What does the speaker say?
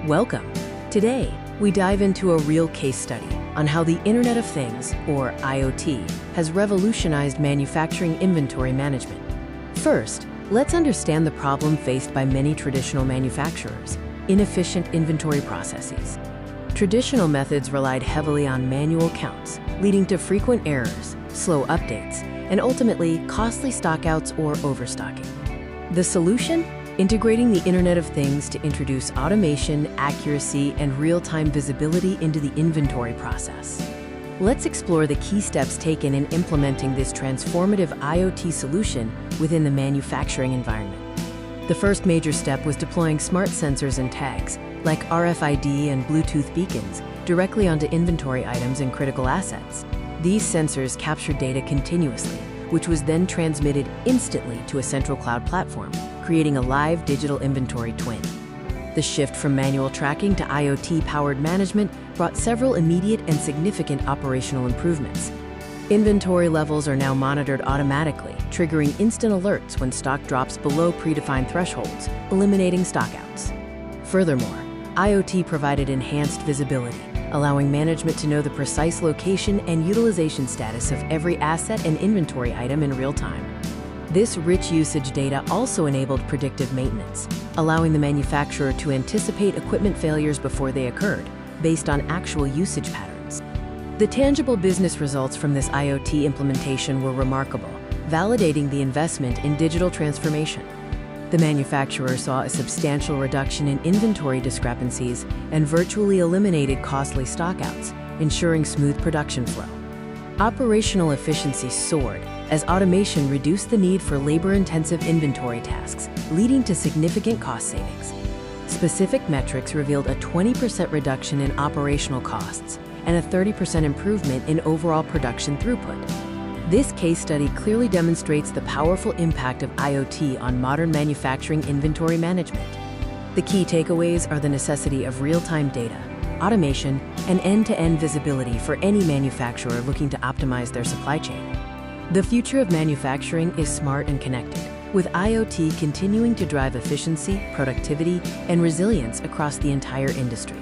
Welcome. Today, we dive into a real case study on how the Internet of Things, or IoT, has revolutionized manufacturing inventory management. First, let's understand the problem faced by many traditional manufacturers: inefficient inventory processes. Traditional methods relied heavily on manual counts, leading to frequent errors, slow updates, and ultimately costly stockouts or overstocking. The solution? Integrating the Internet of Things to introduce automation, accuracy, and real-time visibility into the inventory process. Let's explore the key steps taken in implementing this transformative IoT solution within the manufacturing environment. The first major step was deploying smart sensors and tags, like RFID and Bluetooth beacons, directly onto inventory items and critical assets. These sensors captured data continuously, which was then transmitted instantly to a central cloud platform, creating a live digital inventory twin. The shift from manual tracking to IoT-powered management brought several immediate and significant operational improvements. Inventory levels are now monitored automatically, triggering instant alerts when stock drops below predefined thresholds, eliminating stockouts. Furthermore, IoT provided enhanced visibility, allowing management to know the precise location and utilization status of every asset and inventory item in real time. This rich usage data also enabled predictive maintenance, allowing the manufacturer to anticipate equipment failures before they occurred, based on actual usage patterns. The tangible business results from this IoT implementation were remarkable, validating the investment in digital transformation. The manufacturer saw a substantial reduction in inventory discrepancies and virtually eliminated costly stockouts, ensuring smooth production flow. Operational efficiency soared as automation reduced the need for labor-intensive inventory tasks, leading to significant cost savings. Specific metrics revealed a 20% reduction in operational costs and a 30% improvement in overall production throughput. This case study clearly demonstrates the powerful impact of IoT on modern manufacturing inventory management. The key takeaways are the necessity of real-time data, automation, and end-to-end visibility for any manufacturer looking to optimize their supply chain. The future of manufacturing is smart and connected, with IoT continuing to drive efficiency, productivity, and resilience across the entire industry.